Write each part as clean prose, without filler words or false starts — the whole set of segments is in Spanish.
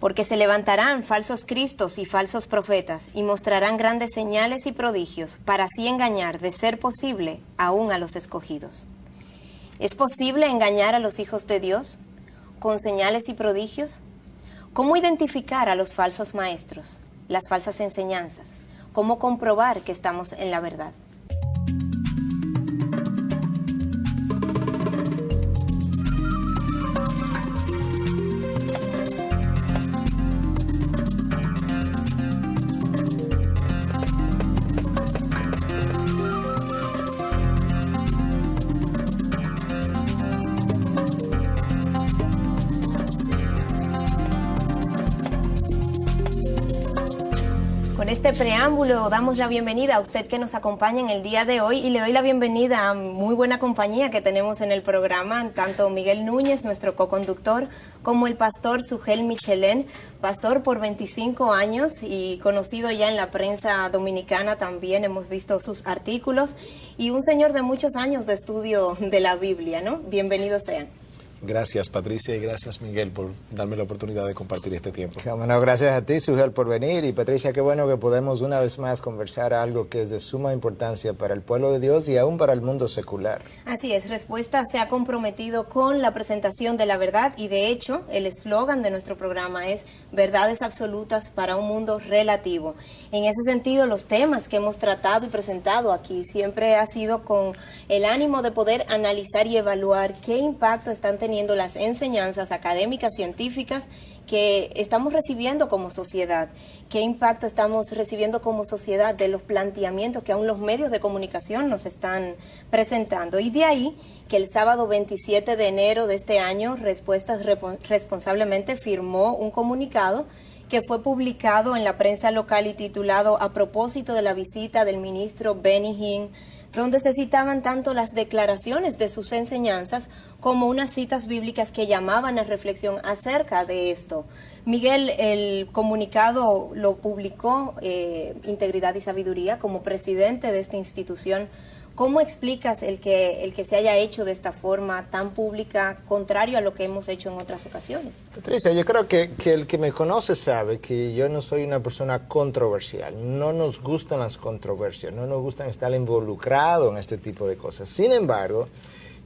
Porque se levantarán falsos cristos y falsos profetas, y mostrarán grandes señales y prodigios, para así engañar, de ser posible, aún a los escogidos. ¿Es posible engañar a los hijos de Dios con señales y prodigios? ¿Cómo identificar a los falsos maestros, las falsas enseñanzas? ¿Cómo comprobar que estamos en la verdad? Con este preámbulo damos la bienvenida a usted que nos acompaña en el día de hoy y le doy la bienvenida a muy buena compañía que tenemos en el programa, tanto Miguel Núñez, nuestro coconductor, como el pastor Sugel Michelén, pastor por 25 años y conocido ya en la prensa dominicana también, hemos visto sus artículos, y un señor de muchos años de estudio de la Biblia, ¿no? Bienvenidos sean. Gracias, Patricia, y gracias, Miguel, por darme la oportunidad de compartir este tiempo. Bueno, gracias a ti, Sugel, por venir. Y Patricia, qué bueno que podemos una vez más conversar algo que es de suma importancia para el pueblo de Dios y aún para el mundo secular. Así es, Respuesta se ha comprometido con la presentación de la verdad y, de hecho, el eslogan de nuestro programa es verdades absolutas para un mundo relativo. En ese sentido, los temas que hemos tratado y presentado aquí siempre ha sido con el ánimo de poder analizar y evaluar qué impacto están teniendo las enseñanzas académicas, científicas que estamos recibiendo como sociedad, qué impacto estamos recibiendo como sociedad de los planteamientos que aún los medios de comunicación nos están presentando. Y de ahí que el sábado 27 de enero de este año, Respuestas responsablemente firmó un comunicado que fue publicado en la prensa local y titulado "A propósito de la visita del ministro Benny Hinn", donde se citaban tanto las declaraciones de sus enseñanzas como unas citas bíblicas que llamaban a reflexión acerca de esto. Miguel, el comunicado lo publicó Integridad y Sabiduría como presidente de esta institución. ¿Cómo explicas el que se haya hecho de esta forma tan pública, contrario a lo que hemos hecho en otras ocasiones? Patricia, yo creo que el que me conoce sabe que yo no soy una persona controversial. No nos gustan las controversias, no nos gustan estar involucrados en este tipo de cosas. Sin embargo,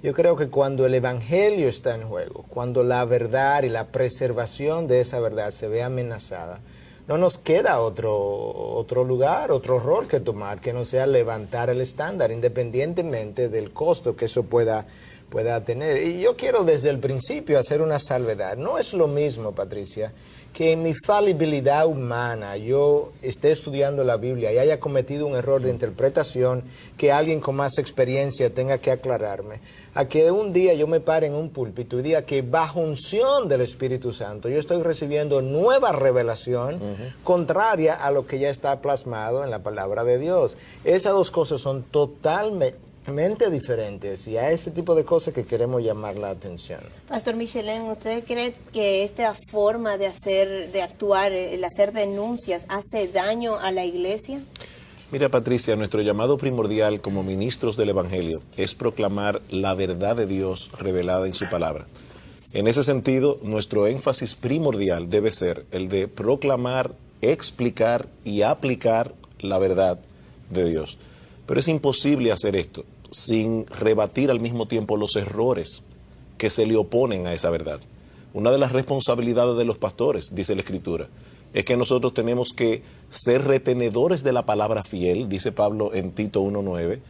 yo creo que cuando el evangelio está en juego, cuando la verdad y la preservación de esa verdad se ve amenazada, no nos queda otro lugar, otro rol que tomar, que no sea levantar el estándar, independientemente del costo que eso pueda tener. Y yo quiero desde el principio hacer una salvedad. No es lo mismo, Patricia, que en mi falibilidad humana yo esté estudiando la Biblia y haya cometido un error de interpretación que alguien con más experiencia tenga que aclararme, a que un día yo me pare en un púlpito y diga que bajo unción del Espíritu Santo yo estoy recibiendo nueva revelación contraria a lo que ya está plasmado en la palabra de Dios. Esas dos cosas son totalmente diferentes, y a ese tipo de cosas que queremos llamar la atención. Pastor Michelén, ¿usted cree que esta forma de actuar, el hacer denuncias, hace daño a la iglesia? Mira, Patricia, nuestro llamado primordial como ministros del Evangelio es proclamar la verdad de Dios revelada en su palabra. En ese sentido, nuestro énfasis primordial debe ser el de proclamar, explicar y aplicar la verdad de Dios. Pero es imposible hacer esto sin rebatir al mismo tiempo los errores que se le oponen a esa verdad. Una de las responsabilidades de los pastores, dice la Escritura, es que nosotros tenemos que ser retenedores de la palabra fiel, dice Pablo en Tito 1:9,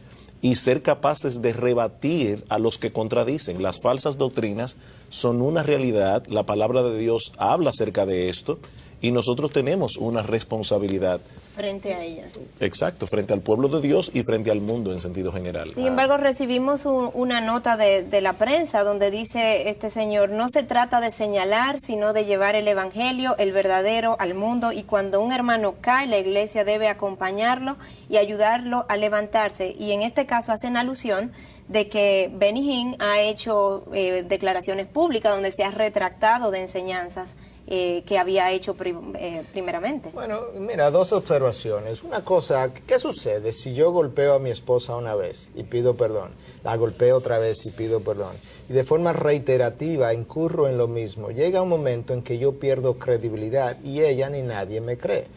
y ser capaces de rebatir a los que contradicen. Las falsas doctrinas son una realidad, la palabra de Dios habla acerca de esto, y nosotros tenemos una responsabilidad frente a ella. Exacto, frente al pueblo de Dios y frente al mundo en sentido general. Sin embargo, recibimos una nota de la prensa donde dice este señor: no se trata de señalar, sino de llevar el evangelio, el verdadero, al mundo, y cuando un hermano cae, la iglesia debe acompañarlo y ayudarlo a levantarse. Y en este caso hacen alusión de que Benny Hinn ha hecho declaraciones públicas donde se ha retractado de enseñanzas que había hecho primeramente. Bueno, mira, dos observaciones. Una cosa, ¿qué sucede si yo golpeo a mi esposa una vez y pido perdón? La golpeo otra vez y pido perdón. Y de forma reiterativa incurro en lo mismo. Llega un momento en que yo pierdo credibilidad y ella ni nadie me cree.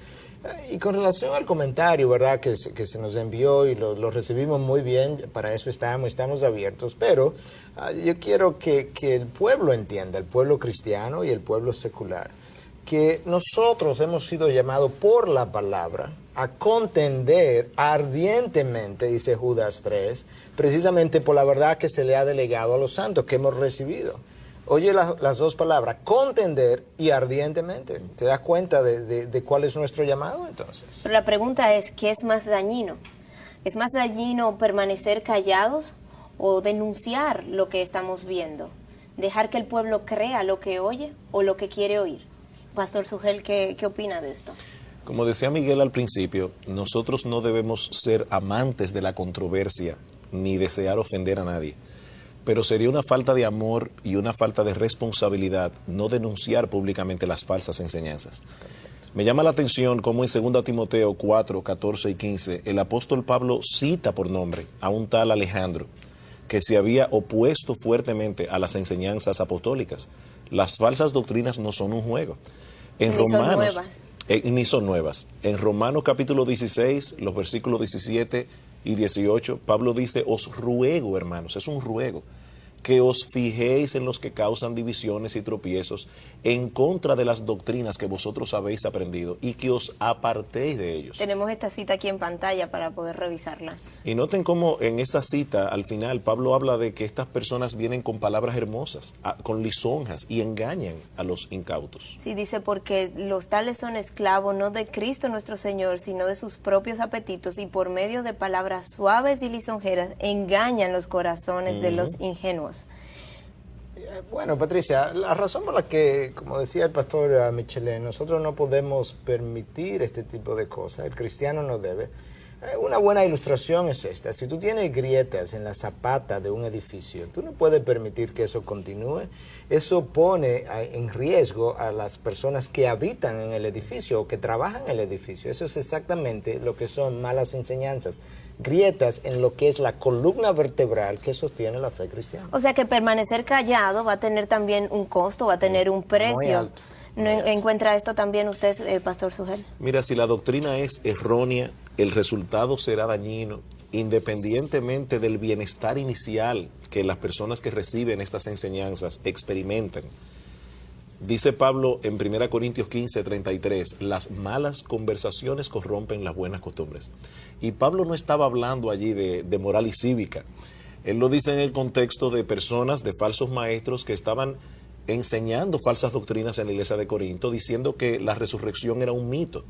Y con relación al comentario, ¿verdad?, que se nos envió y lo recibimos muy bien, para eso estamos abiertos, pero yo quiero que el pueblo entienda, el pueblo cristiano y el pueblo secular, que nosotros hemos sido llamados por la palabra a contender ardientemente, dice Judas 3, precisamente por la verdad que se le ha delegado a los santos que hemos recibido. Oye las dos palabras, contender y ardientemente. ¿Te das cuenta de cuál es nuestro llamado entonces? Pero la pregunta es, ¿qué es más dañino? ¿Es más dañino permanecer callados o denunciar lo que estamos viendo? ¿Dejar que el pueblo crea lo que oye o lo que quiere oír? Pastor Sugel, ¿qué opina de esto? Como decía Miguel al principio, nosotros no debemos ser amantes de la controversia ni desear ofender a nadie. Pero sería una falta de amor y una falta de responsabilidad no denunciar públicamente las falsas enseñanzas. Me llama la atención cómo en 2 Timoteo 4, 14 y 15 el apóstol Pablo cita por nombre a un tal Alejandro que se había opuesto fuertemente a las enseñanzas apostólicas. Las falsas doctrinas no son un juego. En Ni Romanos, son nuevas. Ni son nuevas. En Romanos capítulo 16, los versículos 17 y 18, Pablo dice, os ruego, hermanos, es un ruego, que os fijéis en los que causan divisiones y tropiezos en contra de las doctrinas que vosotros habéis aprendido y que os apartéis de ellos. Tenemos esta cita aquí en pantalla para poder revisarla. Y noten cómo en esa cita, al final, Pablo habla de que estas personas vienen con palabras hermosas, con lisonjas, y engañan a los incautos. Sí, dice, porque los tales son esclavos no de Cristo nuestro Señor, sino de sus propios apetitos, y por medio de palabras suaves y lisonjeras engañan los corazones de los ingenuos. Bueno, Patricia, la razón por la que, como decía el pastor Michelén, nosotros no podemos permitir este tipo de cosas, el cristiano no debe. Una buena ilustración es esta: si tú tienes grietas en la zapata de un edificio, tú no puedes permitir que eso continúe. Eso pone en riesgo a las personas que habitan en el edificio o que trabajan en el edificio. Eso es exactamente lo que son malas enseñanzas, grietas en lo que es la columna vertebral que sostiene la fe cristiana. O sea que permanecer callado va a tener también un costo, va a tener un precio. Muy alto. ¿No encuentra esto también usted, Pastor Sugel? Mira, si la doctrina es errónea, el resultado será dañino, independientemente del bienestar inicial que las personas que reciben estas enseñanzas experimentan. Dice Pablo en 1 Corintios 15, 33, las malas conversaciones corrompen las buenas costumbres. Y Pablo no estaba hablando allí de moral y cívica. Él lo dice en el contexto de personas, de falsos maestros que estaban enseñando falsas doctrinas en la iglesia de Corinto, diciendo que la resurrección era un mito.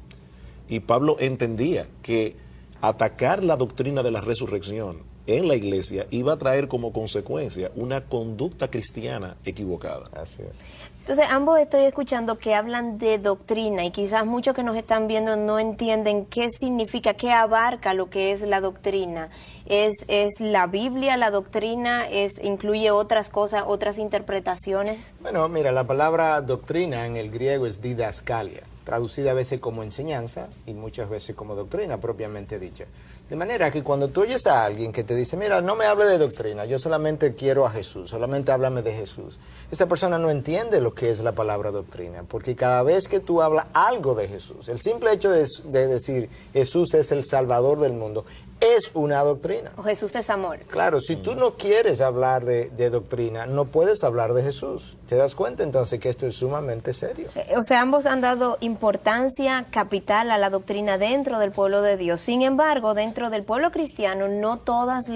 Y Pablo entendía que atacar la doctrina de la resurrección en la iglesia iba a traer como consecuencia una conducta cristiana equivocada. Así es. Entonces, ambos estoy escuchando que hablan de doctrina y quizás muchos que nos están viendo no entienden qué significa, qué abarca lo que es la doctrina. ¿Es la Biblia la doctrina? ¿Incluye otras cosas, otras interpretaciones? Bueno, mira, la palabra doctrina en el griego es didascalia, traducida a veces como enseñanza y muchas veces como doctrina propiamente dicha. De manera que cuando tú oyes a alguien que te dice, mira, no me hable de doctrina, yo solamente quiero a Jesús, solamente háblame de Jesús, esa persona no entiende lo que es la palabra doctrina, porque cada vez que tú hablas algo de Jesús, el simple hecho de decir Jesús es el Salvador del mundo, es una doctrina. O Jesús es amor. Claro, si tú no quieres hablar de doctrina, no puedes hablar de Jesús. ¿Te das cuenta entonces que esto es sumamente serio? O sea, ambos han dado importancia capital a la doctrina dentro del pueblo de Dios. Sin embargo, dentro del pueblo cristiano, no todos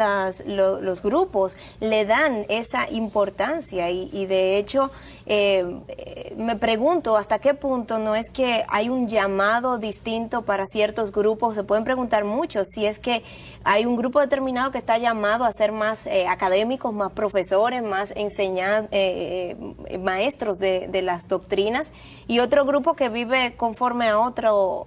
los grupos le dan esa importancia. Y de hecho, me pregunto hasta qué punto no es que hay un llamado distinto para ciertos grupos. Se pueden preguntar mucho si es que hay un grupo determinado que está llamado a ser más académicos, más profesores, más maestros de las doctrinas, y otro grupo que vive conforme a otro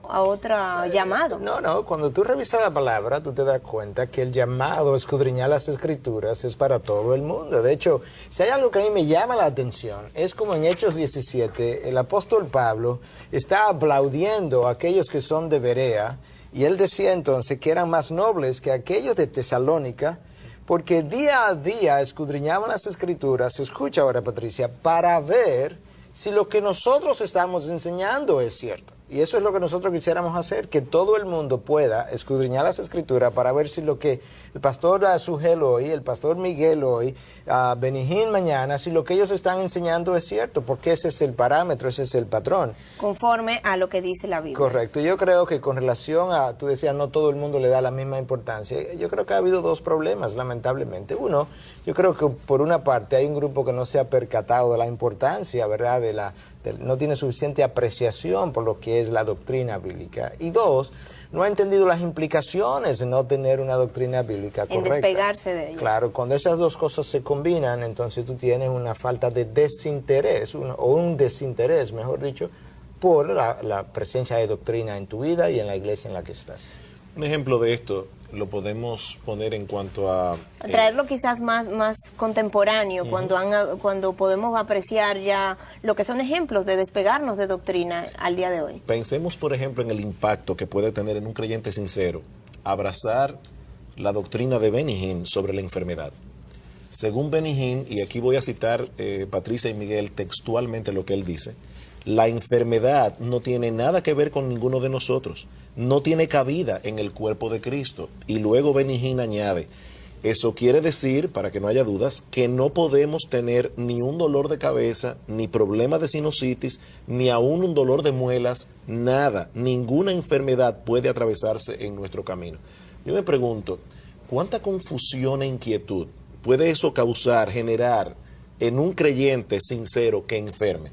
llamado. No, cuando tú revisas la palabra, tú te das cuenta que el llamado a escudriñar las Escrituras es para todo el mundo. De hecho, si hay algo que a mí me llama la atención, es como en Hechos 17, el apóstol Pablo está aplaudiendo a aquellos que son de Berea, y él decía entonces que eran más nobles que aquellos de Tesalónica, porque día a día escudriñaban las Escrituras, escucha ahora Patricia, para ver si lo que nosotros estamos enseñando es cierto. Y eso es lo que nosotros quisiéramos hacer, que todo el mundo pueda escudriñar las Escrituras para ver si lo que el pastor Sugel hoy, el pastor Miguel hoy, Benijín mañana, si lo que ellos están enseñando es cierto, porque ese es el parámetro, ese es el patrón. Conforme a lo que dice la Biblia. Correcto. Yo creo que con relación a, tú decías, no todo el mundo le da la misma importancia. Yo creo que ha habido dos problemas, lamentablemente. Uno, yo creo que por una parte hay un grupo que no se ha percatado de la importancia, ¿verdad?, no tiene suficiente apreciación por lo que es la doctrina bíblica. Y dos, no ha entendido las implicaciones de no tener una doctrina bíblica correcta. En despegarse de ella. Claro, cuando esas dos cosas se combinan, entonces tú tienes una falta de desinterés, o un desinterés, mejor dicho, por la presencia de doctrina en tu vida y en la iglesia en la que estás. Un ejemplo de esto lo podemos poner en cuanto a... traerlo quizás más contemporáneo, cuando podemos apreciar ya lo que son ejemplos de despegarnos de doctrina al día de hoy. Pensemos, por ejemplo, en el impacto que puede tener en un creyente sincero abrazar la doctrina de Benijín sobre la enfermedad. Según Benijín, y aquí voy a citar Patricia y Miguel textualmente lo que él dice, la enfermedad no tiene nada que ver con ninguno de nosotros, no tiene cabida en el cuerpo de Cristo. Y luego Benijín añade, eso quiere decir, para que no haya dudas, que no podemos tener ni un dolor de cabeza, ni problema de sinusitis, ni aún un dolor de muelas, nada, ninguna enfermedad puede atravesarse en nuestro camino. Yo me pregunto, ¿cuánta confusión e inquietud puede eso causar, generar en un creyente sincero que enferme?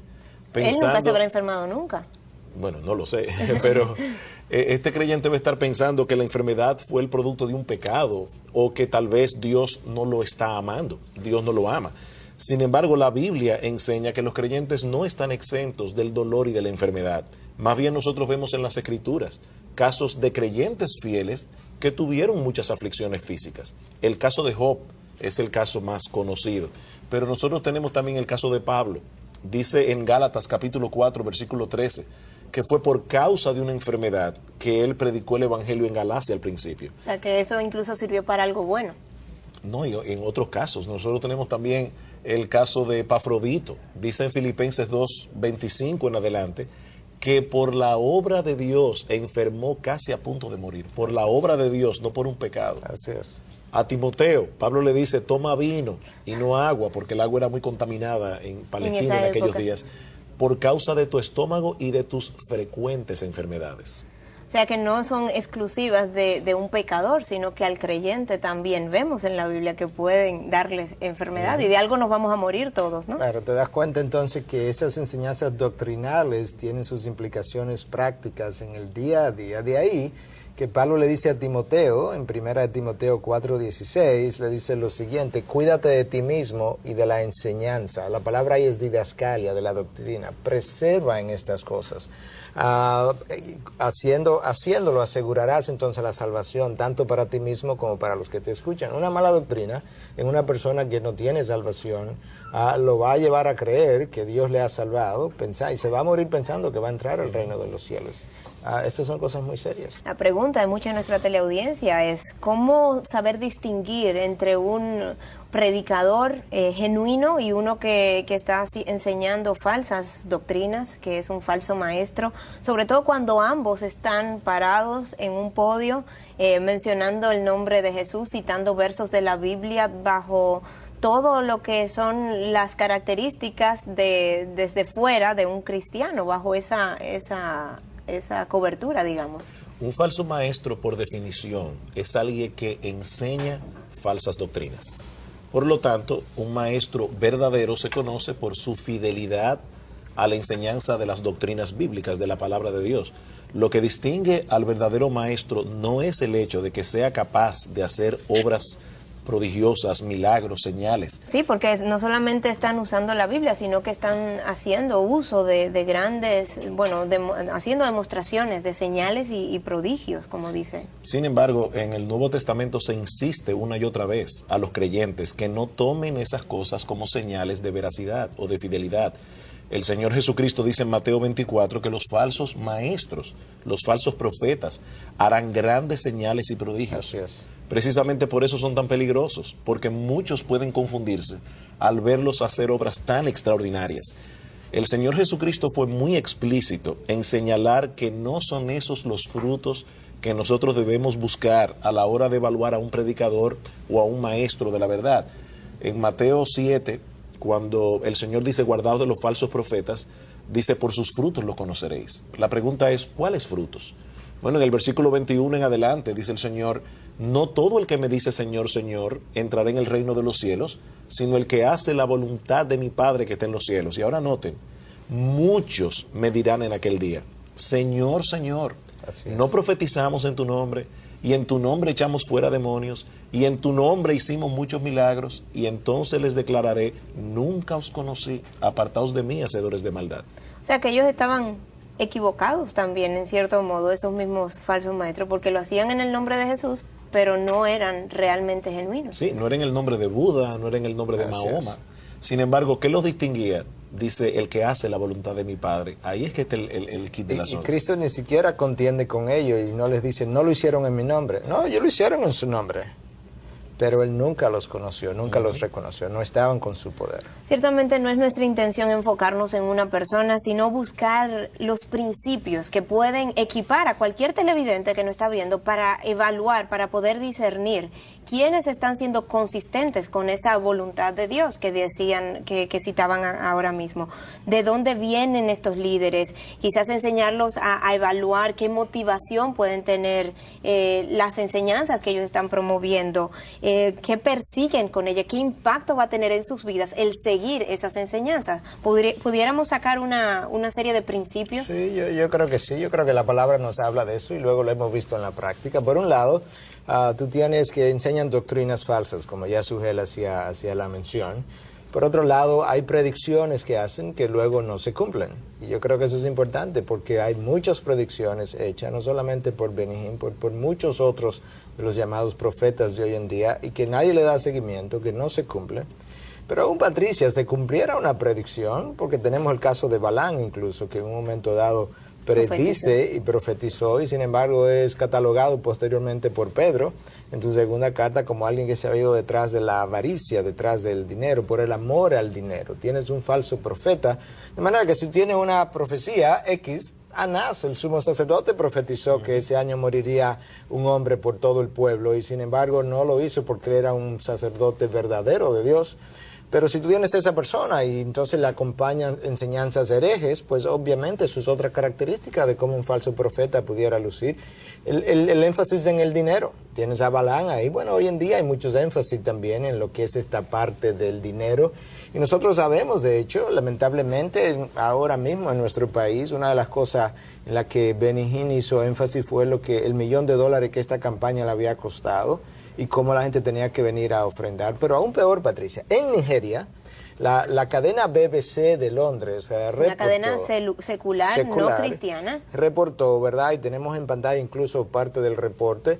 Él nunca se habrá enfermado nunca. Bueno, no lo sé, pero este creyente va a estar pensando que la enfermedad fue el producto de un pecado o que tal vez Dios no lo está amando, Dios no lo ama. Sin embargo, la Biblia enseña que los creyentes no están exentos del dolor y de la enfermedad. Más bien nosotros vemos en las Escrituras casos de creyentes fieles que tuvieron muchas aflicciones físicas. El caso de Job es el caso más conocido, pero nosotros tenemos también el caso de Pablo. Dice en Gálatas capítulo 4, versículo 13, que fue por causa de una enfermedad que él predicó el evangelio en Galacia al principio. O sea, que eso incluso sirvió para algo bueno. No, y en otros casos. Nosotros tenemos también el caso de Epafrodito. Dice en Filipenses 2, 25 en adelante, que por la obra de Dios enfermó casi a punto de morir. Por la obra de Dios, no por un pecado. Así es. A Timoteo, Pablo le dice, toma vino y no agua, porque el agua era muy contaminada en Palestina en aquellos días, por causa de tu estómago y de tus frecuentes enfermedades. O sea, que no son exclusivas de un pecador, sino que al creyente también vemos en la Biblia que pueden darle enfermedad y de algo nos vamos a morir todos, ¿no? Claro, te das cuenta entonces que esas enseñanzas doctrinales tienen sus implicaciones prácticas en el día a día. De ahí que Pablo le dice a Timoteo, en 1 Timoteo 4:16, le dice lo siguiente, cuídate de ti mismo y de la enseñanza. La palabra ahí es didascalia, de la doctrina. Preserva en estas cosas. Haciéndolo asegurarás entonces la salvación, tanto para ti mismo como para los que te escuchan. Una mala doctrina en una persona que no tiene salvación lo va a llevar a creer que Dios le ha salvado, y se va a morir pensando que va a entrar al reino de los cielos. Estas son cosas muy serias. La pregunta de mucha de nuestra teleaudiencia es ¿cómo saber distinguir entre un predicador genuino y uno que está así enseñando falsas doctrinas, que es un falso maestro? Sobre todo cuando ambos están parados en un podio mencionando el nombre de Jesús, citando versos de la Biblia bajo todo lo que son las características desde fuera de un cristiano, bajo esa cobertura, digamos. Un falso maestro, por definición, es alguien que enseña falsas doctrinas. Por lo tanto, un maestro verdadero se conoce por su fidelidad a la enseñanza de las doctrinas bíblicas, de la palabra de Dios. Lo que distingue al verdadero maestro no es el hecho de que sea capaz de hacer obras prodigiosas, milagros, señales. Sí, porque no solamente están usando la Biblia, sino que están haciendo uso de grandes, haciendo demostraciones de señales y prodigios, como dice. Sin embargo, en el Nuevo Testamento se insiste una y otra vez a los creyentes que no tomen esas cosas como señales de veracidad o de fidelidad. El Señor Jesucristo dice en Mateo 24 que los falsos maestros, los falsos profetas, harán grandes señales y prodigios. Así es. Precisamente por eso son tan peligrosos, porque muchos pueden confundirse al verlos hacer obras tan extraordinarias. El Señor Jesucristo fue muy explícito en señalar que no son esos los frutos que nosotros debemos buscar a la hora de evaluar a un predicador o a un maestro de la verdad. En Mateo 7, cuando el Señor dice guardaos de los falsos profetas, dice por sus frutos los conoceréis. La pregunta es, ¿cuáles frutos? Bueno, en el versículo 21 en adelante dice el Señor, no todo el que me dice Señor, Señor, entrará en el reino de los cielos, sino el que hace la voluntad de mi Padre que está en los cielos. Y ahora noten, muchos me dirán en aquel día, Señor, Señor, no profetizamos en tu nombre, y en tu nombre echamos fuera demonios, y en tu nombre hicimos muchos milagros, y entonces les declararé, nunca os conocí, apartaos de mí, hacedores de maldad. O sea, que ellos estaban equivocados también, en cierto modo, esos mismos falsos maestros, porque lo hacían en el nombre de Jesús, pero no eran realmente genuinos. Sí, no era en el nombre de Buda, no era en el nombre de Mahoma. Sin embargo, ¿qué los distinguía? Dice, el que hace la voluntad de mi Padre. Ahí es que está el kit del asunto. Y Cristo ni siquiera contiende con ellos y no les dice, no lo hicieron en mi nombre. No, ellos lo hicieron en su nombre. Pero Él nunca los conoció, nunca los reconoció, no estaban con su poder. Ciertamente no es nuestra intención enfocarnos en una persona, sino buscar los principios que pueden equipar a cualquier televidente que nos está viendo para evaluar, para poder discernir quiénes están siendo consistentes con esa voluntad de Dios que decían, que citaban ahora mismo. ¿De dónde vienen estos líderes? Quizás enseñarlos a evaluar qué motivación pueden tener las enseñanzas que ellos están promoviendo. ¿Qué persiguen con ella? ¿Qué impacto va a tener en sus vidas el seguir esas enseñanzas? ¿Pudiéramos sacar una serie de principios? Sí, yo creo que sí. Yo creo que la palabra nos habla de eso y luego lo hemos visto en la práctica. Por un lado, tú tienes que enseñan doctrinas falsas, como ya Sugel hacía la mención. Por otro lado, hay predicciones que hacen que luego no se cumplen. Y yo creo que eso es importante porque hay muchas predicciones hechas, no solamente por Benihim, por muchos otros de los llamados profetas de hoy en día, y que nadie le da seguimiento, que no se cumplen. Pero aún, Patricia, se cumpliera una predicción, porque tenemos el caso de Balán incluso, que en un momento dado predice y profetizó, y sin embargo es catalogado posteriormente por Pedro en su segunda carta como alguien que se ha ido detrás de la avaricia, detrás del dinero, por el amor al dinero. Tienes un falso profeta, de manera que si tienes una profecía X, Anás, el sumo sacerdote, profetizó que ese año moriría un hombre por todo el pueblo, y sin embargo no lo hizo porque era un sacerdote verdadero de Dios. Pero si tú tienes esa persona y entonces le acompañan enseñanzas herejes, pues obviamente eso es otra característica de cómo un falso profeta pudiera lucir. El énfasis en el dinero. Tienes a Balán ahí. Bueno, hoy en día hay muchos énfasis también en lo que es esta parte del dinero. Y nosotros sabemos, de hecho, lamentablemente, ahora mismo en nuestro país, una de las cosas en la que Benihim hizo énfasis fue el $1.000.000 que esta campaña le había costado, y cómo la gente tenía que venir a ofrendar. Pero aún peor, Patricia, en Nigeria, la cadena BBC de Londres reportó... Una cadena secular, no cristiana. Reportó, ¿verdad? Y tenemos en pantalla incluso parte del reporte.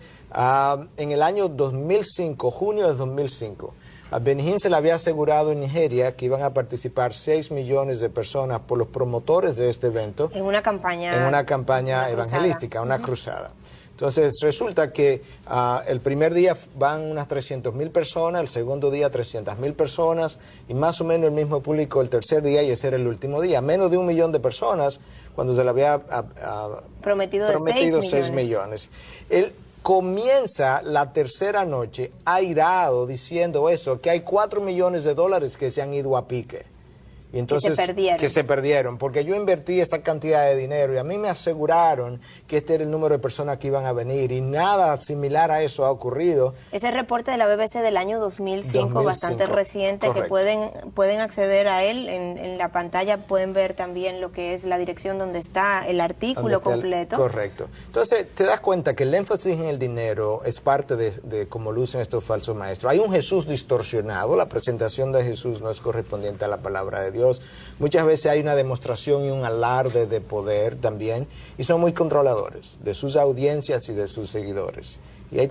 En el año 2005, junio de 2005, a Benihim se le había asegurado en Nigeria que iban a participar 6 millones de personas por los promotores de este evento. En una campaña evangelística, una cruzada. Entonces resulta que el primer día van unas 300.000 personas, el segundo día 300.000 personas, y más o menos el mismo público el tercer día, y ese era el último día. Menos de 1 millón de personas cuando se le había prometido 6 millones. Él comienza la tercera noche airado diciendo eso, que hay $4 millones que se han ido a pique. Y entonces, que se perdieron. Porque yo invertí esta cantidad de dinero y a mí me aseguraron que este era el número de personas que iban a venir y nada similar a eso ha ocurrido. Ese reporte de la BBC del año 2005, bastante reciente, correcto. que pueden acceder a él en la pantalla, pueden ver también lo que es la dirección donde está el artículo completo. Correcto. Entonces, te das cuenta que el énfasis en el dinero es parte de cómo lucen estos falsos maestros. Hay un Jesús distorsionado, la presentación de Jesús no es correspondiente a la palabra de Dios. Muchas veces hay una demostración y un alarde de poder también, y son muy controladores de sus audiencias y de sus seguidores. Y ahí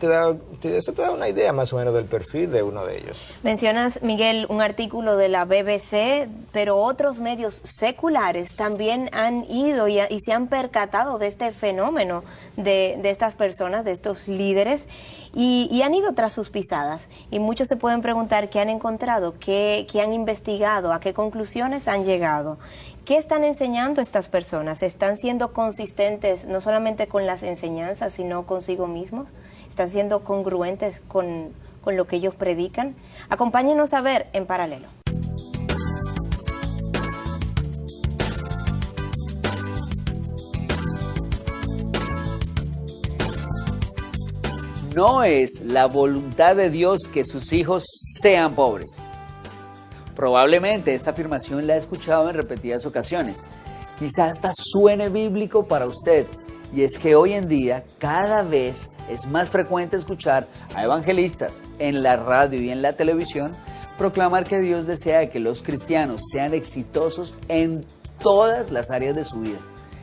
eso te da una idea más o menos del perfil de uno de ellos. Mencionas, Miguel, un artículo de la BBC, pero otros medios seculares también han ido y se han percatado de este fenómeno de estas personas, de estos líderes, y han ido tras sus pisadas. Y muchos se pueden preguntar qué han encontrado, qué han investigado, a qué conclusiones han llegado. ¿Qué están enseñando estas personas? ¿Están siendo consistentes no solamente con las enseñanzas, sino consigo mismos? ¿Están siendo congruentes con lo que ellos predican? Acompáñenos a ver en paralelo. No es la voluntad de Dios que sus hijos sean pobres. Probablemente esta afirmación la ha escuchado en repetidas ocasiones. Quizás hasta suene bíblico para usted. Y es que hoy en día cada vez es más frecuente escuchar a evangelistas en la radio y en la televisión proclamar que Dios desea que los cristianos sean exitosos en todas las áreas de su vida,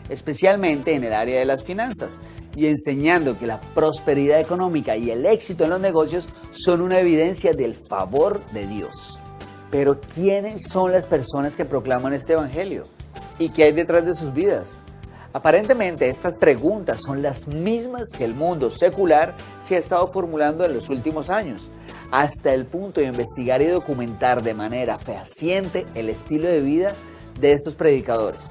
especialmente en el área de las finanzas, y enseñando que la prosperidad económica y el éxito en los negocios son una evidencia del favor de Dios. Pero ¿quiénes son las personas que proclaman este evangelio? ¿Y qué hay detrás de sus vidas? Aparentemente estas preguntas son las mismas que el mundo secular se ha estado formulando en los últimos años, hasta el punto de investigar y documentar de manera fehaciente el estilo de vida de estos predicadores,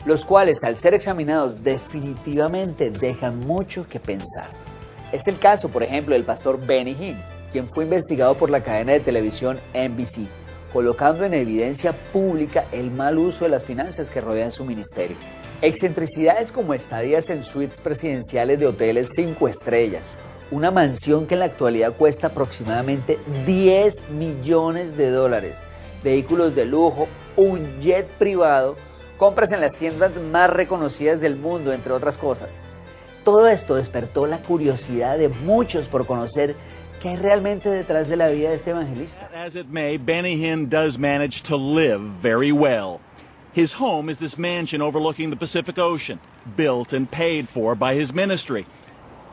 los cuales al ser examinados definitivamente dejan mucho que pensar. Es el caso, por ejemplo, del pastor Benny Hinn, quien fue investigado por la cadena de televisión NBC, colocando en evidencia pública el mal uso de las finanzas que rodean su ministerio. Excentricidades como estadías en suites presidenciales de hoteles 5 estrellas, una mansión que en la actualidad cuesta aproximadamente $10 millones, vehículos de lujo, un jet privado, compras en las tiendas más reconocidas del mundo, entre otras cosas. Todo esto despertó la curiosidad de muchos por conocer qué hay realmente detrás de la vida de este evangelista. As it may, Benny Hinn does manage to live very well. His home is this mansion overlooking the Pacific Ocean, built and paid for by his ministry.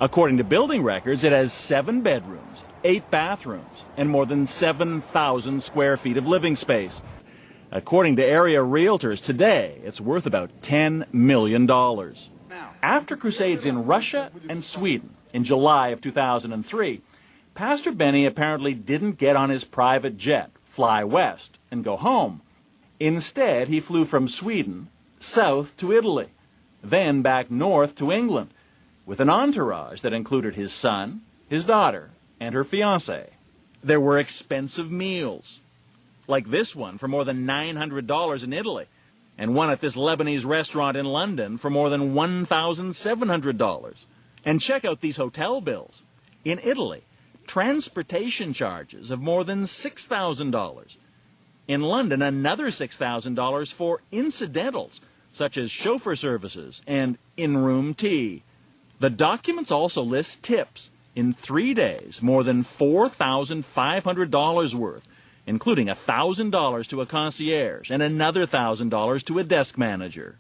According to building records, it has 7 bedrooms, 8 bathrooms, and more than 7,000 square feet of living space. According to area realtors today, it's worth about $10 million. After crusades in Russia and Sweden in July of 2003, Pastor Benny apparently didn't get on his private jet, fly west, and go home. Instead, he flew from Sweden south to Italy, then back north to England, with an entourage that included his son, his daughter, and her fiancé. There were expensive meals, like this one for more than $900 in Italy, and one at this Lebanese restaurant in London for more than $1,700. And check out these hotel bills. In Italy, transportation charges of more than $6,000. In London, another $6,000 for incidentals, such as chauffeur services and in-room tea. The documents also list tips. In 3 days, more than $4,500 worth, including $1,000 to a concierge and another $1,000 to a desk manager.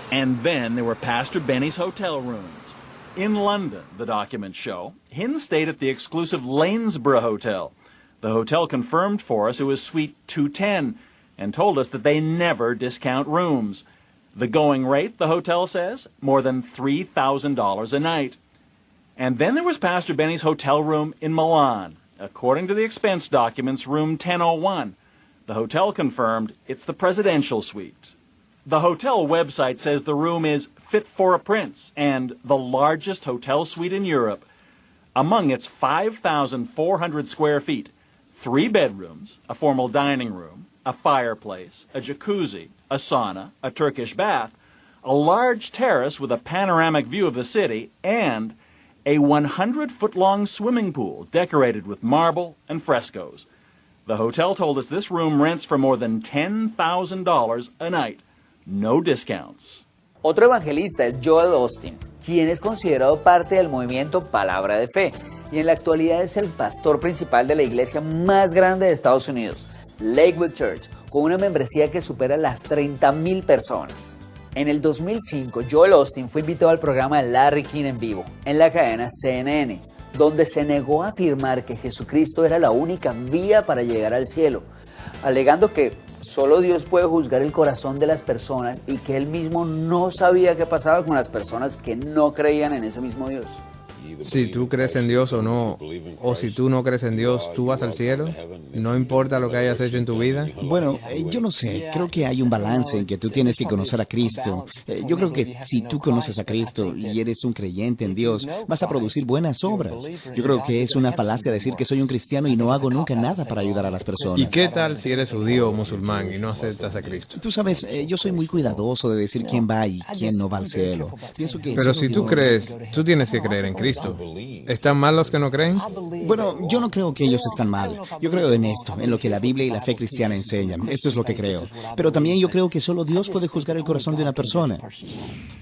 And then there were Pastor Benny's hotel rooms. In London, the documents show, Hinn stayed at the exclusive Lanesborough Hotel. The hotel confirmed for us it was Suite 210 and told us that they never discount rooms. The going rate, the hotel says, more than $3,000 a night. And then there was Pastor Benny's hotel room in Milan. According to the expense documents, room 1001. The hotel confirmed it's the presidential suite. The hotel website says the room is fit for a prince and the largest hotel suite in Europe. Among its 5,400 square feet, 3 bedrooms, a formal dining room, a fireplace, a jacuzzi, a sauna, a Turkish bath, a large terrace with a panoramic view of the city, and a 100-foot-long swimming pool decorated with marble and frescoes. The hotel told us this room rents for more than $10,000 a night. No discounts. Otro evangelista es Joel Osteen, quien es considerado parte del movimiento Palabra de Fe y en la actualidad es el pastor principal de la iglesia más grande de Estados Unidos, Lakewood Church, con una membresía que supera las 30,000 personas. En el 2005, Joel Osteen fue invitado al programa de Larry King en vivo, en la cadena CNN, donde se negó a afirmar que Jesucristo era la única vía para llegar al cielo, alegando que solo Dios puede juzgar el corazón de las personas y que él mismo no sabía qué pasaba con las personas que no creían en ese mismo Dios. Si tú crees en Dios o no, o si tú no crees en Dios, ¿tú vas al cielo? No importa lo que hayas hecho en tu vida. Bueno, yo no sé, creo que hay un balance en que tú tienes que conocer a Cristo. Yo creo que si tú conoces a Cristo y eres un creyente en Dios, vas a producir buenas obras. Yo creo que es una falacia decir que soy un cristiano y no hago nunca nada para ayudar a las personas. ¿Y qué tal si eres judío o musulmán y no aceptas a Cristo? Tú sabes, yo soy muy cuidadoso de decir quién va y quién no va al cielo. Pienso que Pero si tú crees, tú tienes que creer en Cristo. ¿Están mal los que no creen? Bueno, yo no creo que ellos están mal. Yo creo en esto, en lo que la Biblia y la fe cristiana enseñan. Esto es lo que creo. Pero también yo creo que solo Dios puede juzgar el corazón de una persona.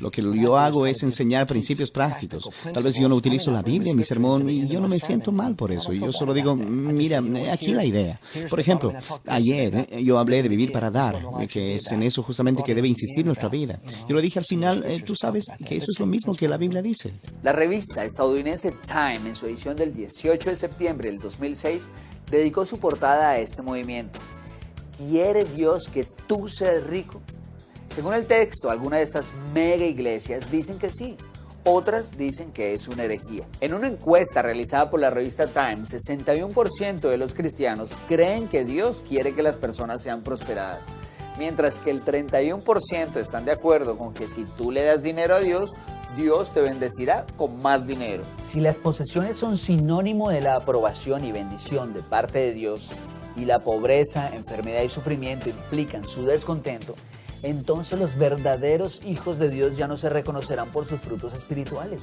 Lo que yo hago es enseñar principios prácticos. Tal vez yo no utilizo la Biblia en mi sermón y yo no me siento mal por eso. Yo solo digo, mira, aquí la idea. Por ejemplo, ayer yo hablé de vivir para dar, que es en eso justamente que debe insistir nuestra vida. Yo lo dije al final, tú sabes que eso es lo mismo que la Biblia dice. La revista estadounidense Time, en su edición del 18 de septiembre del 2006, dedicó su portada a este movimiento. ¿Quiere Dios que tú seas rico? Según el texto, algunas de estas mega iglesias dicen que sí, otras dicen que es una herejía. En una encuesta realizada por la revista Time, 61% de los cristianos creen que Dios quiere que las personas sean prosperadas, mientras que el 31% están de acuerdo con que si tú le das dinero a Dios, Dios te bendecirá con más dinero. Si las posesiones son sinónimo de la aprobación y bendición de parte de Dios y la pobreza, enfermedad y sufrimiento implican su descontento, entonces los verdaderos hijos de Dios ya no se reconocerán por sus frutos espirituales,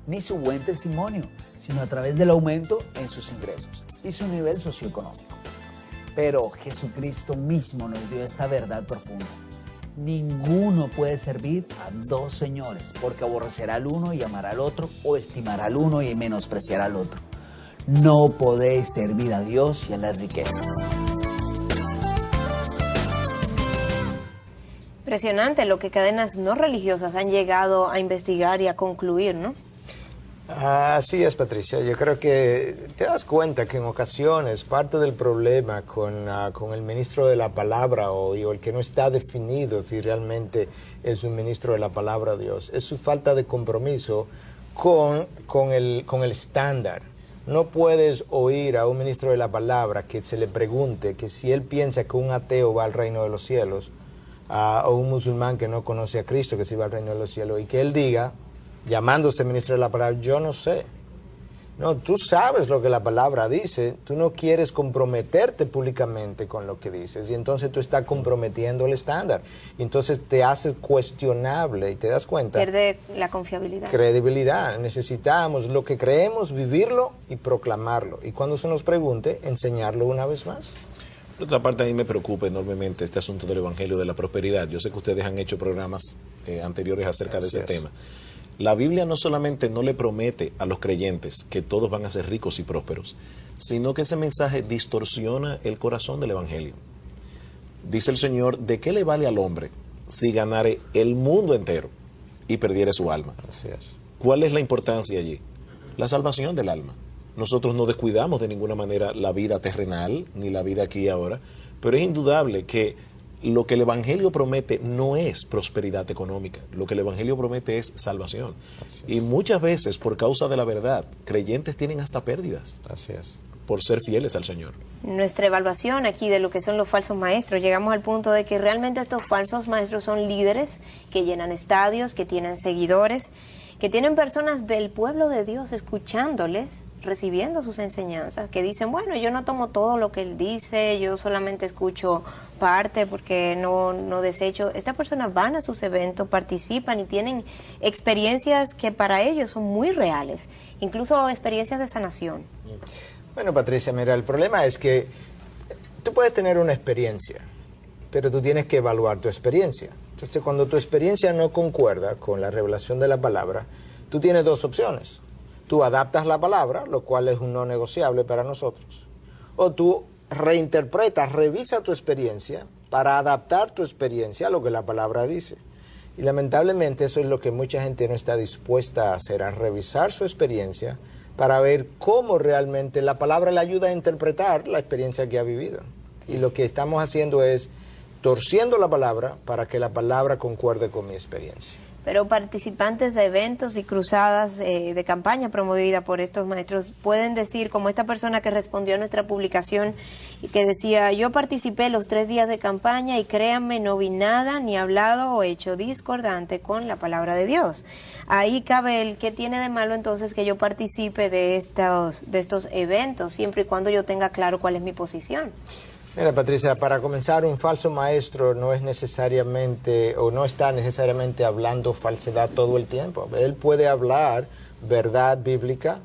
ni su buen testimonio, sino a través del aumento en sus ingresos y su nivel socioeconómico. Pero Jesucristo mismo nos dio esta verdad profunda. Ninguno puede servir a dos señores, porque aborrecerá al uno y amará al otro, o estimará al uno y menospreciará al otro. No podéis servir a Dios y a las riquezas. Impresionante lo que cadenas no religiosas han llegado a investigar y a concluir, ¿no? Así es, Patricia. Yo creo que te das cuenta que en ocasiones parte del problema con el ministro de la palabra o el que no está definido si realmente es un ministro de la palabra de Dios es su falta de compromiso con el estándar. No puedes oír a un ministro de la palabra que se le pregunte que si él piensa que un ateo va al reino de los cielos o un musulmán que no conoce a Cristo que sí va al reino de los cielos y que él diga, llamándose ministro de la palabra, yo no sé. No, tú sabes lo que la palabra dice, tú no quieres comprometerte públicamente con lo que dices y entonces tú estás comprometiendo el estándar. Y entonces te haces cuestionable y te das cuenta. Pierde la confiabilidad. Credibilidad. Necesitamos lo que creemos, vivirlo y proclamarlo. Y cuando se nos pregunte, enseñarlo una vez más. Por otra parte, a mí me preocupa enormemente este asunto del Evangelio de la Prosperidad. Yo sé que ustedes han hecho programas anteriores acerca de ese tema. La Biblia no solamente no le promete a los creyentes que todos van a ser ricos y prósperos, sino que ese mensaje distorsiona el corazón del Evangelio. Dice el Señor, ¿de qué le vale al hombre si ganare el mundo entero y perdiere su alma? Así es. ¿Cuál es la importancia allí? La salvación del alma. Nosotros no descuidamos de ninguna manera la vida terrenal, ni la vida aquí y ahora, pero es indudable que lo que el Evangelio promete no es prosperidad económica, lo que el Evangelio promete es salvación. Y muchas veces, por causa de la verdad, creyentes tienen hasta pérdidas. Así es. Por ser fieles al Señor. Nuestra evaluación aquí de lo que son los falsos maestros, llegamos al punto de que realmente estos falsos maestros son líderes que llenan estadios, que tienen seguidores que tienen personas del pueblo de Dios escuchándoles, recibiendo sus enseñanzas, que dicen, bueno, yo no tomo todo lo que él dice, yo solamente escucho parte porque no desecho. Estas personas van a sus eventos, participan y tienen experiencias que para ellos son muy reales, incluso experiencias de sanación. Bueno, Patricia, mira, el problema es que tú puedes tener una experiencia, pero tú tienes que evaluar tu experiencia. Entonces, cuando tu experiencia no concuerda con la revelación de la palabra, tú tienes dos opciones. Tú adaptas la palabra, lo cual es un no negociable para nosotros. O tú reinterpretas, revisa tu experiencia para adaptar tu experiencia a lo que la palabra dice. Y lamentablemente eso es lo que mucha gente no está dispuesta a hacer, a revisar su experiencia para ver cómo realmente la palabra le ayuda a interpretar la experiencia que ha vivido. Y lo que estamos haciendo es torciendo la palabra para que la palabra concuerde con mi experiencia. Pero participantes de eventos y cruzadas de campaña promovida por estos maestros pueden decir, como esta persona que respondió a nuestra publicación y que decía, yo participé los 3 días de campaña y créanme, no vi nada, ni hablado o hecho discordante con la palabra de Dios. Ahí cabe el qué tiene de malo entonces que yo participe de estos eventos, siempre y cuando yo tenga claro cuál es mi posición. Mira, Patricia, para comenzar, un falso maestro no es necesariamente, o no está necesariamente hablando falsedad todo el tiempo. Él puede hablar verdad bíblica,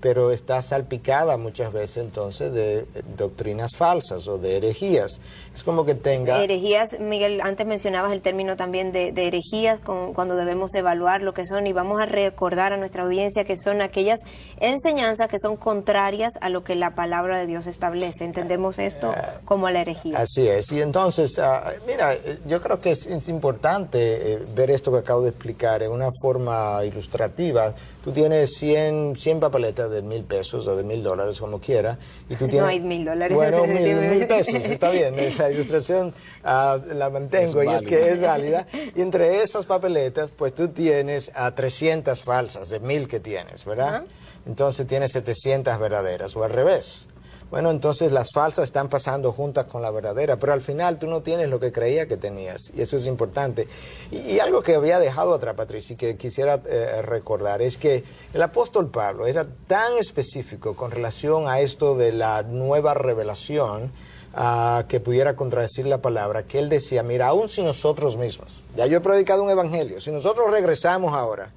pero está salpicada muchas veces entonces de doctrinas falsas o de herejías. Es como que tenga... Herejías, Miguel, antes mencionabas el término también de herejías cuando debemos evaluar lo que son, y vamos a recordar a nuestra audiencia que son aquellas enseñanzas que son contrarias a lo que la palabra de Dios establece. Entendemos esto como la herejía. Así es. Y entonces, mira, yo creo que es importante ver esto que acabo de explicar en una forma ilustrativa. Tú tienes 100 papeletas de $1,000 o de $1,000, como quiera. Y tú tienes, no hay $1,000. Bueno, mil pesos, está bien. Esa ilustración la mantengo y es que es válida. Y entre esas papeletas, pues tú tienes 300 falsas de 1,000 que tienes, ¿verdad? Entonces tienes 700 verdaderas, o al revés. Bueno, entonces las falsas están pasando juntas con la verdadera, pero al final tú no tienes lo que creía que tenías, y eso es importante. Y algo que había dejado atrás, Patricia, y que quisiera recordar, es que el apóstol Pablo era tan específico con relación a esto de la nueva revelación que pudiera contradecir la palabra, que él decía, mira, aún si nosotros mismos, ya yo he predicado un evangelio, si nosotros regresamos ahora,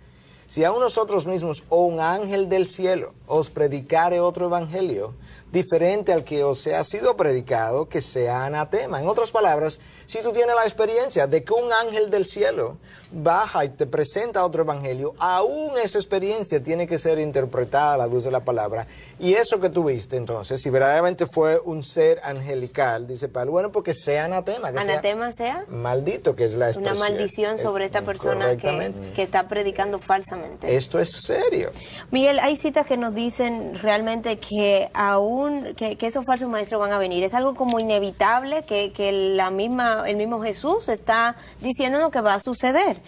si aún nosotros mismos o un ángel del cielo os predicare otro evangelio, diferente al que os ha sido predicado, que sea anatema. En otras palabras, si tú tienes la experiencia de que un ángel del cielo baja y te presenta otro evangelio, aún esa experiencia tiene que ser interpretada a la luz de la palabra. Y eso que tuviste, entonces, si verdaderamente fue un ser angelical, dice Pablo, bueno, porque sea anatema. Que ¿Anatema sea? Maldito, que es la expresión. Una maldición sobre esta persona que está predicando falsamente. Esto es serio. Miguel, hay citas que nos dicen realmente que aún que esos falsos maestros van a venir. Es algo como inevitable que el mismo Jesús está diciéndonos que va a suceder.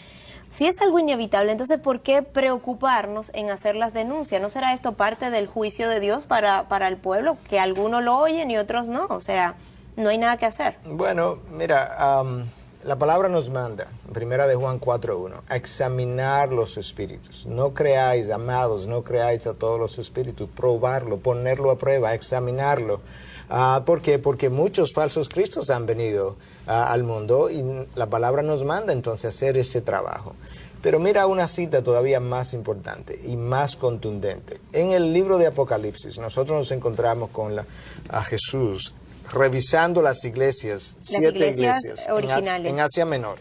Si es algo inevitable, entonces ¿por qué preocuparnos en hacer las denuncias? ¿No será esto parte del juicio de Dios para el pueblo? Que algunos lo oyen y otros no. O sea, no hay nada que hacer. Bueno, mira, la palabra nos manda, en 1 Juan 4:1, a examinar los espíritus. No creáis, amados, no creáis a todos los espíritus, probarlo, ponerlo a prueba, examinarlo. ¿Por qué? Porque muchos falsos cristos han venido al mundo y la palabra nos manda entonces a hacer ese trabajo. Pero mira una cita todavía más importante y más contundente. En el libro de Apocalipsis nosotros nos encontramos con a Jesús revisando las iglesias, 7 iglesias originales en Asia Menor.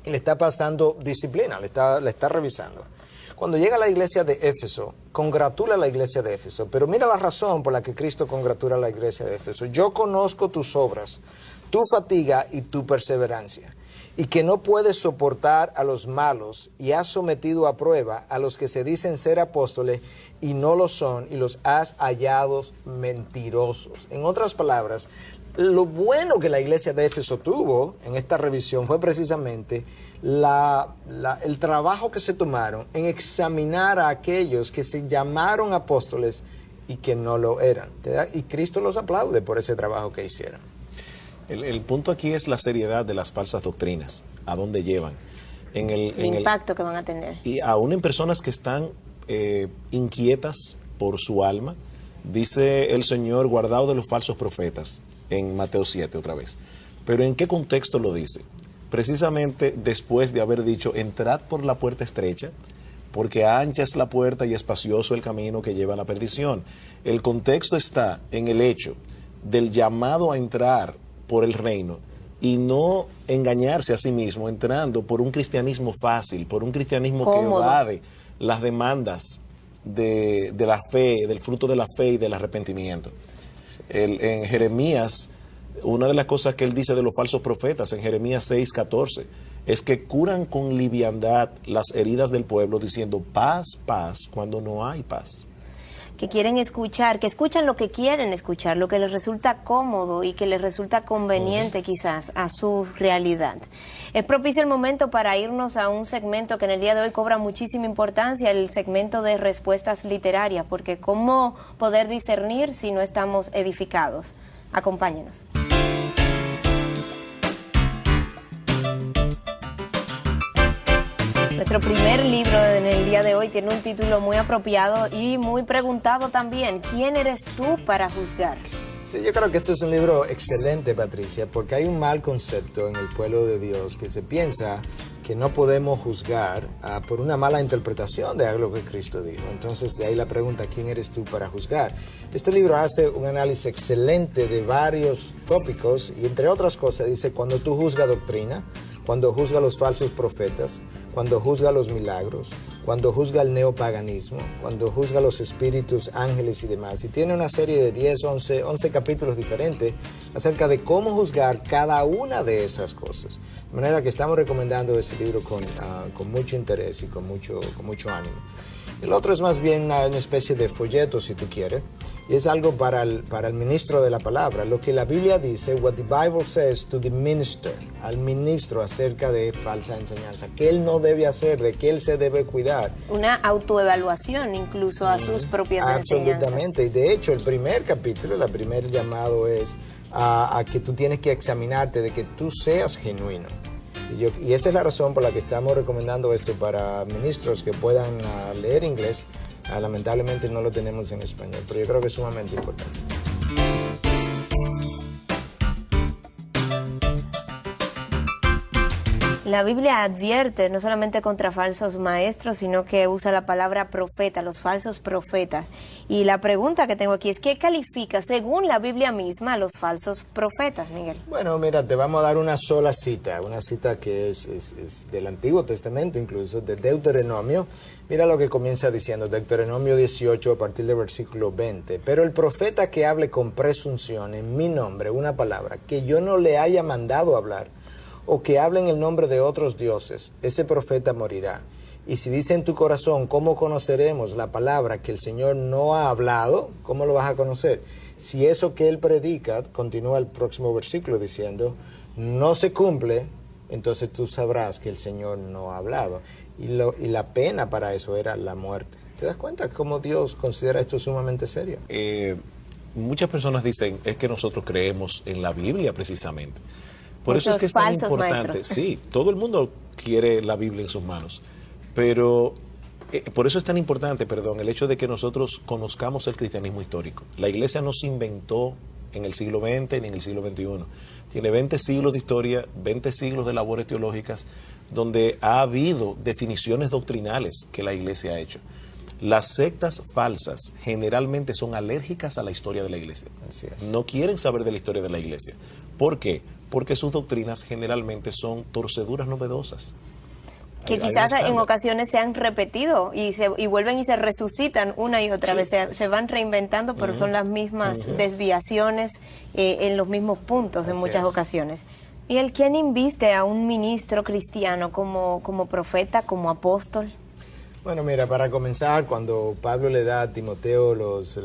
Y le está pasando disciplina, le está revisando. Cuando llega a la iglesia de Éfeso, congratula a la iglesia de Éfeso, pero mira la razón por la que Cristo congratula a la iglesia de Éfeso. Yo conozco tus obras, tu fatiga y tu perseverancia, y que no puedes soportar a los malos, y has sometido a prueba a los que se dicen ser apóstoles y no lo son, y los has hallado mentirosos. En otras palabras, lo bueno que la iglesia de Éfeso tuvo en esta revisión fue precisamente el trabajo que se tomaron en examinar a aquellos que se llamaron apóstoles y que no lo eran. Y Cristo los aplaude por ese trabajo que hicieron. El punto aquí es la seriedad de las falsas doctrinas, a dónde llevan. el impacto que van a tener. Y aún en personas que están inquietas por su alma, dice el Señor, guardado de los falsos profetas, en Mateo 7 otra vez. Pero ¿en qué contexto lo dice? Precisamente después de haber dicho, entrad por la puerta estrecha, porque ancha es la puerta y espacioso el camino que lleva a la perdición. El contexto está en el hecho del llamado a entrar por el reino y no engañarse a sí mismo entrando por un cristianismo fácil, por un cristianismo cómodo, que evade las demandas de la fe, del fruto de la fe y del arrepentimiento. En Jeremías, una de las cosas que él dice de los falsos profetas, en Jeremías 6:14, es que curan con liviandad las heridas del pueblo diciendo paz, paz, cuando no hay paz. Que quieren escuchar, que escuchan lo que quieren escuchar, lo que les resulta cómodo y que les resulta conveniente quizás a su realidad. Es propicio el momento para irnos a un segmento que en el día de hoy cobra muchísima importancia, el segmento de respuestas literarias, porque ¿cómo poder discernir si no estamos edificados? Acompáñenos. Nuestro primer libro en el día de hoy tiene un título muy apropiado y muy preguntado también. ¿Quién eres tú para juzgar? Sí, yo creo que este es un libro excelente, Patricia, porque hay un mal concepto en el pueblo de Dios que se piensa que no podemos juzgar por una mala interpretación de algo que Cristo dijo. Entonces, de ahí la pregunta, ¿quién eres tú para juzgar? Este libro hace un análisis excelente de varios tópicos y, entre otras cosas, dice cuando tú juzgas doctrina, cuando juzga los falsos profetas, cuando juzga los milagros, cuando juzga el neopaganismo, cuando juzga los espíritus, ángeles y demás. Y tiene una serie de 10, 11 capítulos diferentes acerca de cómo juzgar cada una de esas cosas. De manera que estamos recomendando este libro con mucho interés y con mucho ánimo. El otro es más bien una especie de folleto, si tú quieres, y es algo para el ministro de la palabra. Lo que la Biblia dice, what the Bible says to the minister, al ministro acerca de falsa enseñanza, que él no debe hacer, de que él se debe cuidar. Una autoevaluación incluso a sus propias enseñanzas. Absolutamente, y de hecho el primer capítulo, el primer llamado es a que tú tienes que examinarte de que tú seas genuino. Y esa es la razón por la que estamos recomendando esto para ministros que puedan leer inglés. Lamentablemente no lo tenemos en español, pero yo creo que es sumamente importante. La Biblia advierte no solamente contra falsos maestros, sino que usa la palabra profeta, los falsos profetas. Y la pregunta que tengo aquí es, ¿qué califica, según la Biblia misma, a los falsos profetas, Miguel? Bueno, mira, te vamos a dar una sola cita, una cita que es del Antiguo Testamento, incluso, de Deuteronomio. Mira lo que comienza diciendo, Deuteronomio 18, a partir del versículo 20. Pero el profeta que hable con presunción en mi nombre, una palabra, que yo no le haya mandado hablar, o que hable en el nombre de otros dioses, ese profeta morirá. Y si dice en tu corazón, ¿cómo conoceremos la palabra que el Señor no ha hablado? ¿Cómo lo vas a conocer? Si eso que él predica, continúa el próximo versículo diciendo, no se cumple, entonces tú sabrás que el Señor no ha hablado. Y la pena para eso era la muerte. ¿Te das cuenta cómo Dios considera esto sumamente serio? Muchas personas dicen, es que nosotros creemos en la Biblia precisamente. Por Muchos eso es que es tan falsos importante. maestros. Sí, todo el mundo quiere la Biblia en sus manos, pero por eso es tan importante, el hecho de que nosotros conozcamos el cristianismo histórico. La Iglesia no se inventó en el siglo XX ni en el siglo XXI. Tiene 20 siglos de historia, 20 siglos de labores teológicas, donde ha habido definiciones doctrinales que la Iglesia ha hecho. Las sectas falsas generalmente son alérgicas a la historia de la Iglesia. Así es. No quieren saber de la historia de la Iglesia. ¿Por qué? Porque sus doctrinas generalmente son torceduras novedosas. Que Hay un quizás en estándar. ocasiones se han repetido y vuelven y se resucitan una y otra vez. Se van reinventando, pero son las mismas desviaciones en los mismos puntos en Así muchas es. ocasiones. Miguel, ¿quién inviste a un ministro cristiano como profeta, como apóstol? Bueno, mira, para comenzar, cuando Pablo le da a Timoteo los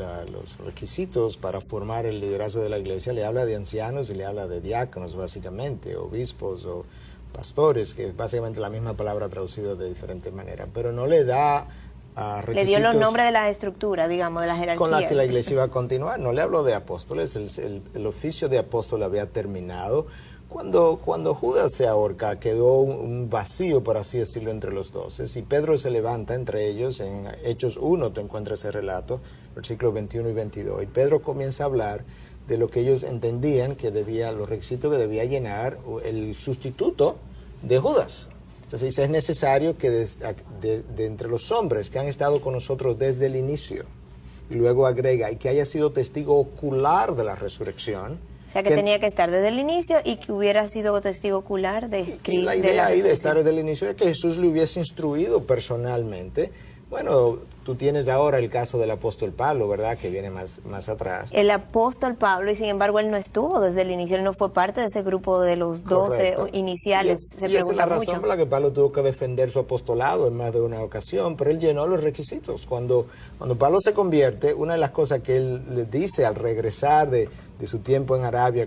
requisitos para formar el liderazgo de la iglesia, le habla de ancianos y le habla de diáconos, básicamente, obispos o pastores, que es básicamente la misma palabra traducida de diferentes maneras, pero no le da requisitos. Le dio los nombres de la estructura, digamos, de la jerarquía. Con la que la iglesia iba a continuar. No le habló de apóstoles, el oficio de apóstol había terminado Cuando Judas se ahorca, quedó un vacío, por así decirlo, entre los 12. Y Pedro se levanta entre ellos. En Hechos 1 tú encuentras ese relato, versículos 21 y 22. Y Pedro comienza a hablar de lo que ellos entendían que los requisitos que debía llenar el sustituto de Judas. Entonces dice, es necesario que de entre los hombres que han estado con nosotros desde el inicio, y luego agrega, y que haya sido testigo ocular de la resurrección. O sea, que tenía que estar desde el inicio y que hubiera sido testigo ocular de Cristo. Y la idea ahí de estar desde el inicio es que Jesús le hubiese instruido personalmente. Bueno, tú tienes ahora el caso del apóstol Pablo, ¿verdad? Que viene más atrás. El apóstol Pablo, y sin embargo él no estuvo desde el inicio, él no fue parte de ese grupo de los 12 iniciales. Se pregunta esa es la razón por la que Pablo tuvo que defender su apostolado en más de una ocasión, pero él llenó los requisitos. Cuando Pablo se convierte, una de las cosas que él le dice al regresar de su tiempo en Arabia,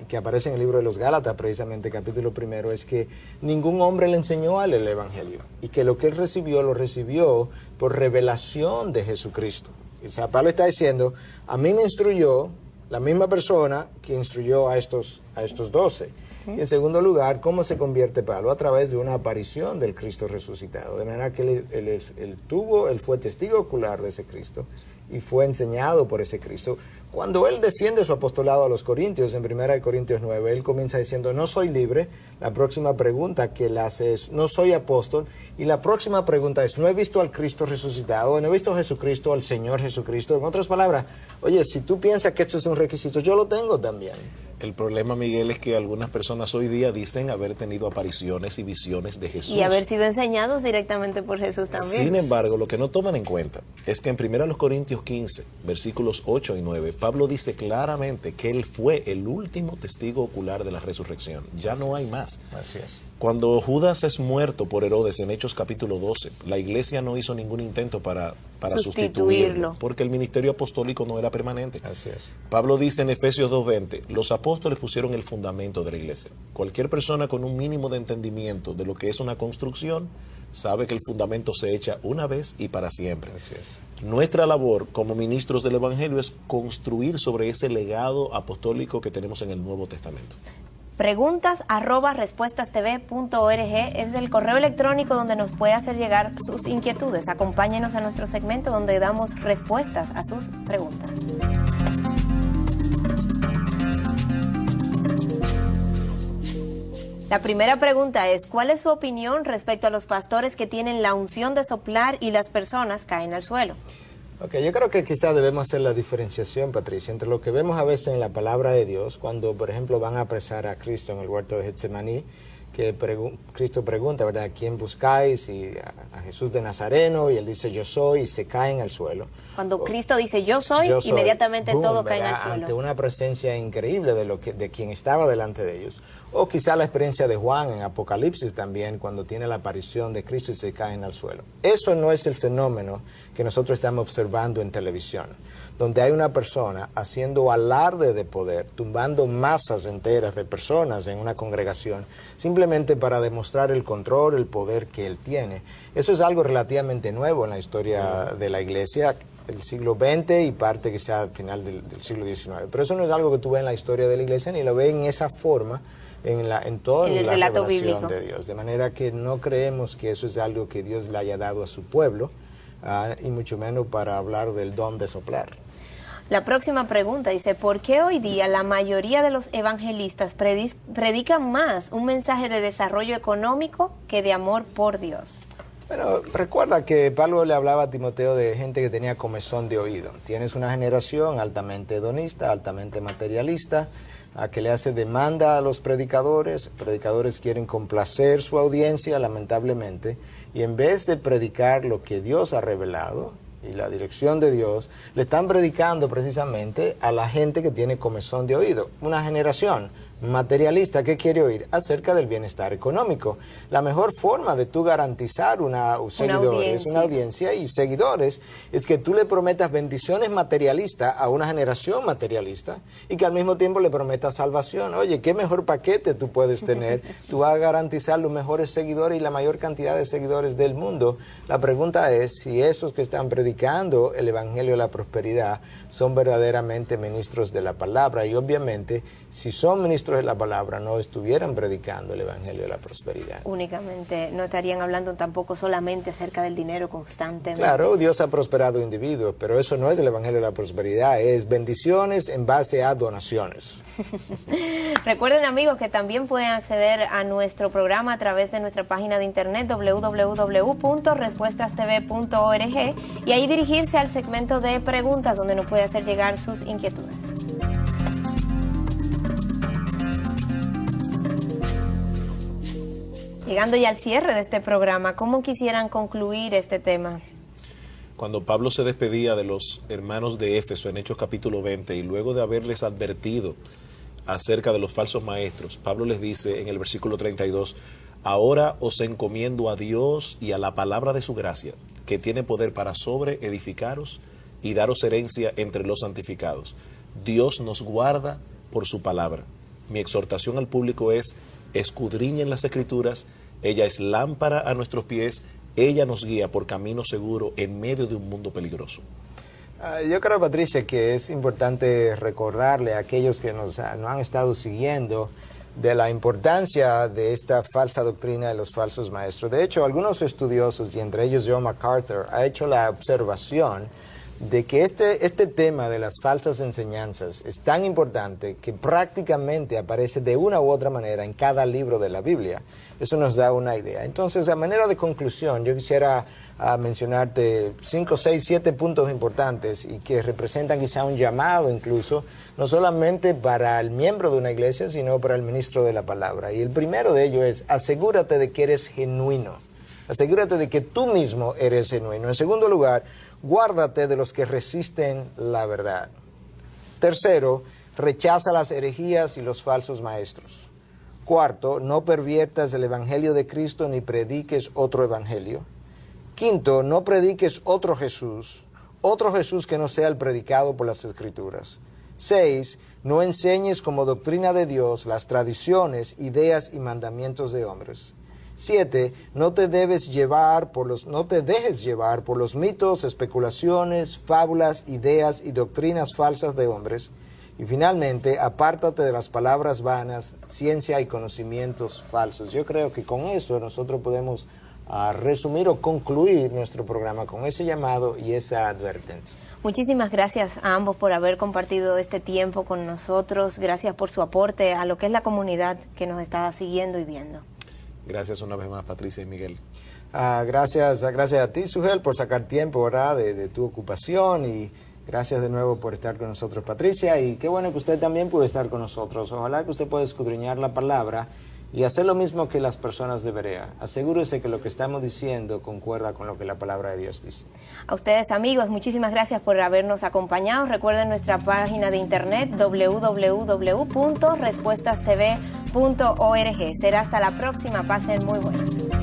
que aparece en el libro de los Gálatas, precisamente capítulo 1, es que ningún hombre le enseñó al evangelio, y que lo que él recibió, lo recibió por revelación de Jesucristo. O sea, Pablo está diciendo, a mí me instruyó la misma persona que instruyó a estos 12. Y en segundo lugar, ¿cómo se convierte Pablo? A través de una aparición del Cristo resucitado. De manera que él fue testigo ocular de ese Cristo y fue enseñado por ese Cristo. Cuando él defiende su apostolado a los Corintios, en 1 Corintios 9, él comienza diciendo, no soy libre. La próxima pregunta que él hace es, no soy apóstol. Y la próxima pregunta es, no he visto al Cristo resucitado, no he visto a Jesucristo, al Señor Jesucristo. En otras palabras, oye, si tú piensas que esto es un requisito, yo lo tengo también. El problema, Miguel, es que algunas personas hoy día dicen haber tenido apariciones y visiones de Jesús. Y haber sido enseñados directamente por Jesús también. Sin embargo, lo que no toman en cuenta es que en 1 Corintios 15, versículos 8 y 9, Pablo dice claramente que él fue el último testigo ocular de la resurrección. Ya no hay más. Así es. Cuando Judas es muerto por Herodes en Hechos capítulo 12, la iglesia no hizo ningún intento para sustituirlo, porque el ministerio apostólico no era permanente. Así es. Pablo dice en Efesios 2:20, los apóstoles pusieron el fundamento de la iglesia. Cualquier persona con un mínimo de entendimiento de lo que es una construcción sabe que el fundamento se echa una vez y para siempre. Así es. Nuestra labor como ministros del Evangelio es construir sobre ese legado apostólico que tenemos en el Nuevo Testamento. Preguntas@respuestastv.org es el correo electrónico donde nos puede hacer llegar sus inquietudes. Acompáñenos a nuestro segmento donde damos respuestas a sus preguntas. La primera pregunta es, ¿cuál es su opinión respecto a los pastores que tienen la unción de soplar y las personas caen al suelo? Ok, yo creo que quizás debemos hacer la diferenciación, Patricia, entre lo que vemos a veces en la palabra de Dios, cuando, por ejemplo, van a apresar a Cristo en el huerto de Getsemaní, que Cristo pregunta, ¿verdad?, ¿a quién buscáis? Y a Jesús de Nazareno, y él dice, yo soy, y se caen al suelo. Cuando Cristo dice, yo soy, inmediatamente todos caen al suelo. Ante una presencia increíble de quien estaba delante de ellos. O quizá la experiencia de Juan en Apocalipsis también, cuando tiene la aparición de Cristo y se caen al suelo. Eso no es el fenómeno que nosotros estamos observando en televisión, donde hay una persona haciendo alarde de poder, tumbando masas enteras de personas en una congregación, simplemente para demostrar el control, el poder que él tiene. Eso es algo relativamente nuevo en la historia de la iglesia, del siglo XX y parte quizá al final del siglo XIX. Pero eso no es algo que tú ves en la historia de la iglesia, ni lo ves en esa forma en toda la revelación bíblico de Dios. De manera que no creemos que eso es algo que Dios le haya dado a su pueblo, y mucho menos para hablar del don de soplar. La próxima pregunta dice, ¿por qué hoy día la mayoría de los evangelistas predican más un mensaje de desarrollo económico que de amor por Dios? Bueno, recuerda que Pablo le hablaba a Timoteo de gente que tenía comezón de oído. Tienes una generación altamente hedonista, altamente materialista, a que le hace demanda a los predicadores. Predicadores quieren complacer su audiencia, lamentablemente, y en vez de predicar lo que Dios ha revelado y la dirección de Dios, le están predicando precisamente a la gente que tiene comezón de oído. Una generación materialista que quiere oír acerca del bienestar económico. La mejor forma de tú garantizar una audiencia y seguidores es que tú le prometas bendiciones materialistas a una generación materialista y que al mismo tiempo le prometas salvación. Oye, ¿qué mejor paquete tú puedes tener? Tú vas a garantizar los mejores seguidores y la mayor cantidad de seguidores del mundo. La pregunta es si esos que están predicando el Evangelio de la Prosperidad son verdaderamente ministros de la palabra, y obviamente si son ministros ministros de la palabra no estuvieran predicando el evangelio de la prosperidad. Únicamente, no estarían hablando tampoco solamente acerca del dinero constantemente. Claro, Dios ha prosperado individuos, pero eso no es el evangelio de la prosperidad, es bendiciones en base a donaciones. Recuerden, amigos, que también pueden acceder a nuestro programa a través de nuestra página de internet www.respuestastv.org y ahí dirigirse al segmento de preguntas donde nos puede hacer llegar sus inquietudes. Llegando ya al cierre de este programa, ¿cómo quisieran concluir este tema? Cuando Pablo se despedía de los hermanos de Éfeso en Hechos capítulo 20 y luego de haberles advertido acerca de los falsos maestros, Pablo les dice en el versículo 32, ahora os encomiendo a Dios y a la palabra de su gracia, que tiene poder para sobreedificaros y daros herencia entre los santificados. Dios nos guarda por su palabra. Mi exhortación al público es, escudriñen las Escrituras, ella es lámpara a nuestros pies, ella nos guía por camino seguro en medio de un mundo peligroso. Yo creo, Patricia, que es importante recordarle a aquellos que nos han estado siguiendo de la importancia de esta falsa doctrina de los falsos maestros. De hecho, algunos estudiosos, y entre ellos John MacArthur, ha hecho la observación de que este tema de las falsas enseñanzas es tan importante que prácticamente aparece de una u otra manera en cada libro de la Biblia. Eso nos da una idea. Entonces, a manera de conclusión, yo quisiera mencionarte 5, 6, 7 puntos importantes y que representan quizá un llamado incluso, no solamente para el miembro de una iglesia, sino para el ministro de la palabra. Y el primero de ellos es, asegúrate de que eres genuino. Asegúrate de que tú mismo eres genuino. En segundo lugar, guárdate de los que resisten la verdad. Tercero, rechaza las herejías y los falsos maestros. Cuarto, no perviertas el evangelio de Cristo ni prediques otro evangelio. Quinto, no prediques otro Jesús que no sea el predicado por las Escrituras. 6, no enseñes como doctrina de Dios las tradiciones, ideas y mandamientos de hombres. 7, no te dejes llevar por los mitos, especulaciones, fábulas, ideas y doctrinas falsas de hombres. Y finalmente, apártate de las palabras vanas, ciencia y conocimientos falsos. Yo creo que con eso nosotros podemos resumir o concluir nuestro programa con ese llamado y esa advertencia. Muchísimas gracias a ambos por haber compartido este tiempo con nosotros. Gracias por su aporte a lo que es la comunidad que nos está siguiendo y viendo. Gracias una vez más, Patricia y Miguel. Gracias a ti, Sugel, por sacar tiempo, ¿verdad?, de tu ocupación, y gracias de nuevo por estar con nosotros, Patricia, y qué bueno que usted también pudo estar con nosotros. Ojalá que usted pueda escudriñar la palabra y hacer lo mismo que las personas de Berea. Asegúrese que lo que estamos diciendo concuerda con lo que la palabra de Dios dice. A ustedes, amigos, muchísimas gracias por habernos acompañado. Recuerden nuestra página de internet www.respuestastv.org. Será hasta la próxima. Pasen muy buenas.